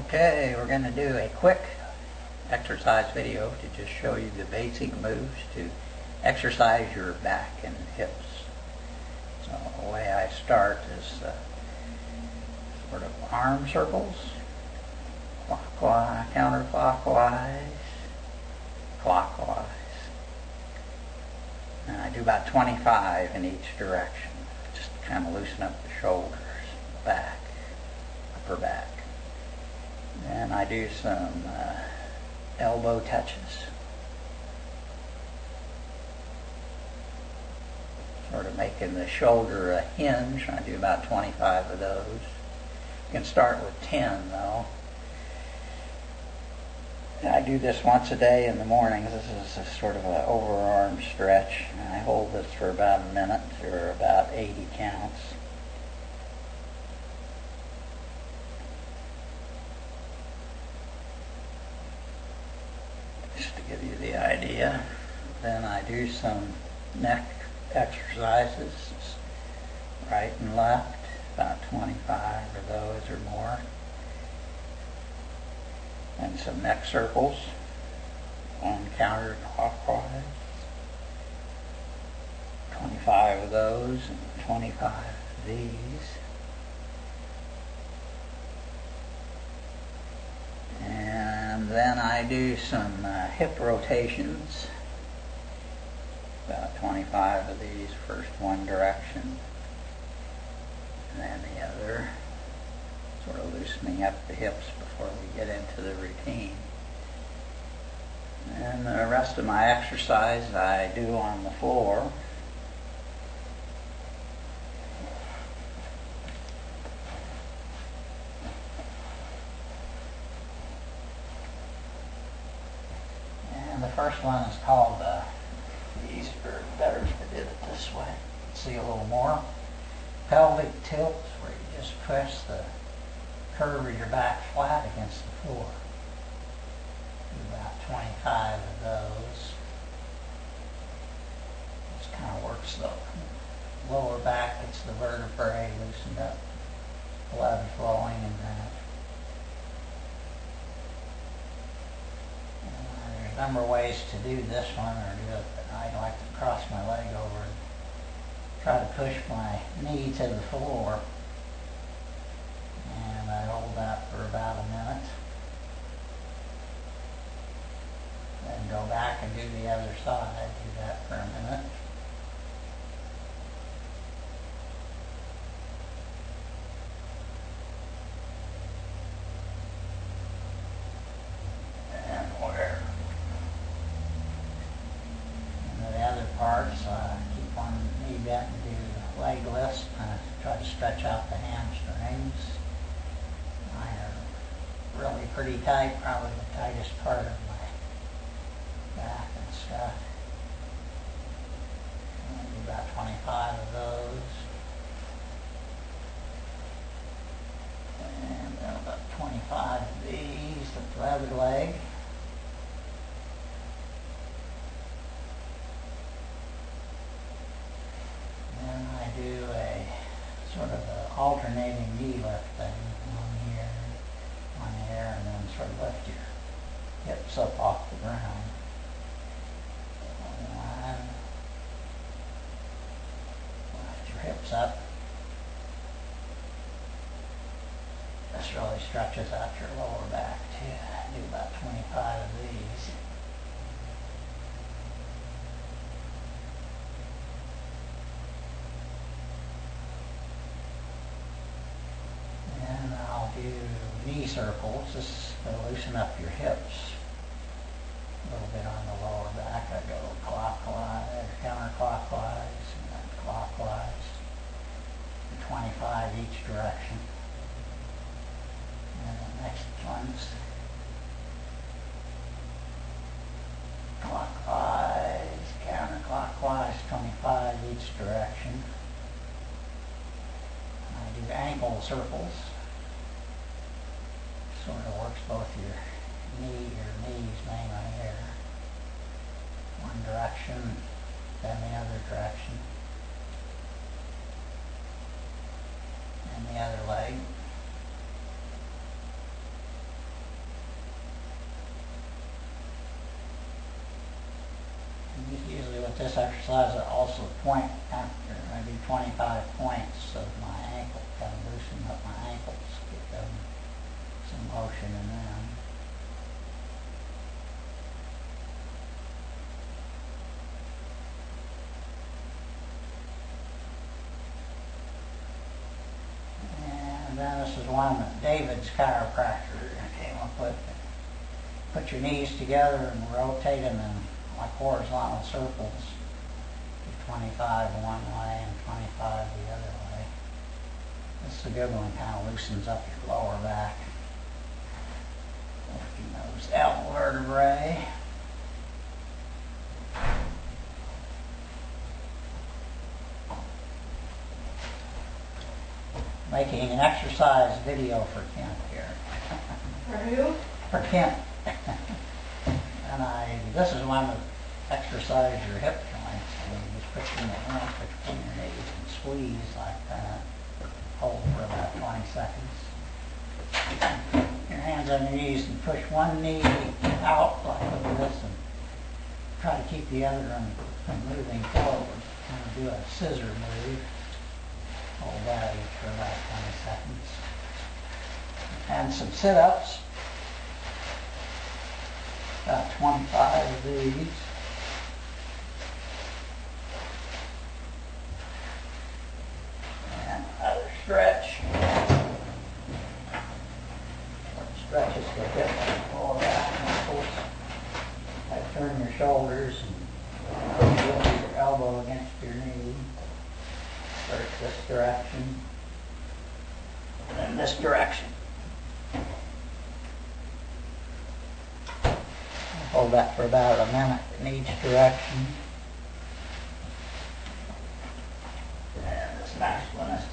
Okay, we're going to do a quick exercise video to just show you the basic moves to exercise your back and hips. So the way I start is sort of arm circles, clockwise, counterclockwise, clockwise. And I do about 25 in each direction, just to kind of loosen up the shoulders, back, upper back. And I do some elbow touches, sort of making the shoulder a hinge. I do about 25 of those. You can start with 10 though. And I do this once a day in the mornings. This is a sort of an overarm stretch. And I hold this for about a minute or about 80 counts. Just to give you the idea. Then I do some neck exercises, right and left, about 25 of those or more. And some neck circles on counterclockwise, 25 of those and 25 of these. And then I do some hip rotations, about 25 of these, first one direction and then the other, sort of loosening up the hips before we get into the routine. And the rest of my exercise I do on the floor. And the first one is called, these are better if I did it this way. See a little more. Pelvic tilts, where you just press the curve of your back flat against the floor. Do about 25 of those. This kind of works the lower back, gets the vertebrae loosened up, blood flowing in that. There's a number of ways to do this one or do it, but I like to cross my leg over and try to push my knee to the floor. And I hold that for about a minute. Then go back and do the other side. Do that for a minute. And where? And the other parts, keep one knee bent and do leg lifts. Try to stretch out the hamstrings. Really pretty tight, probably the tightest part of my back and stuff. I'll do about 25 of those. And then about 25 of these with the other leg. Then I do a sort of an alternating knee lift thing. One here, one here, and then sort of lift your hips up off the ground. One. Lift your hips up. This really stretches out your lower back too. I do about 25 of these. And I'll do knee circles, just to loosen up your hips. A little bit on the lower back. I go clockwise, counterclockwise, and then clockwise. 25 each direction. And the next one's clockwise, counterclockwise, 25 each direction. I do ankle circles. Sort of works both your knees mainly here. One direction, then the other direction. And the other leg. this exercise, I also point after maybe 25 points of my ankle, kind of loosen up my ankles, get them some motion in them. And then this is one that David's chiropractor came up with. Put your knees together and rotate them in like horizontal circles. 25 one way and 25 the other way. This is a good one, kind of loosens up your lower back. Lifting those elbow vertebrae. Making an exercise video for Kent here. For who? For Kent. And this is one that exercise your hip joints. And you just put your hands between your knees and squeeze like that. Hold for about 20 seconds. Your hands on your knees and push one knee out like this and try to keep the other one from moving forward. Kind of do a scissor move. Hold that each for about 20 seconds. And some sit-ups. About 25 of these. And another stretch. Stretches the hip, lower back muscles. Turn your shoulders and push your elbow against your knee. Start this direction. And this direction. Hold that for about a minute in each direction. And this next one is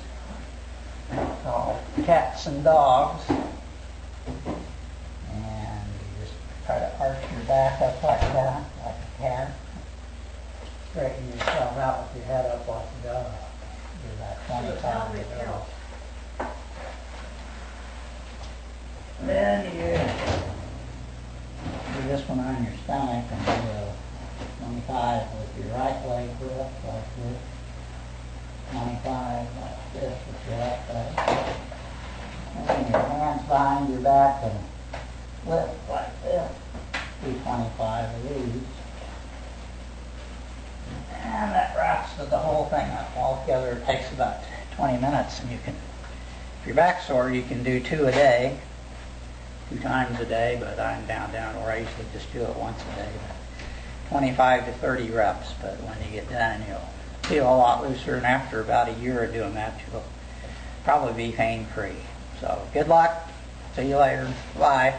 called cats and dogs. And you just try to arch your back up like that, like a cat. Straighten yourself out with your head up like a dog. Do that 20 times a day. Then you do this one on your stomach and do a 25 with your right leg lift like this. 25 like this with your left leg. And then your hands behind your back and lift like this. Do 25 of these. And that wraps the whole thing up altogether. It takes about 20 minutes, and you can, if your back's sore, you can do 2 a day. 2 times a day, but I'm down where I usually just do it once a day. 25 to 30 reps, but when you get done, you'll feel a lot looser, and after about a year of doing that, you'll probably be pain-free. So good luck. See you later. Bye.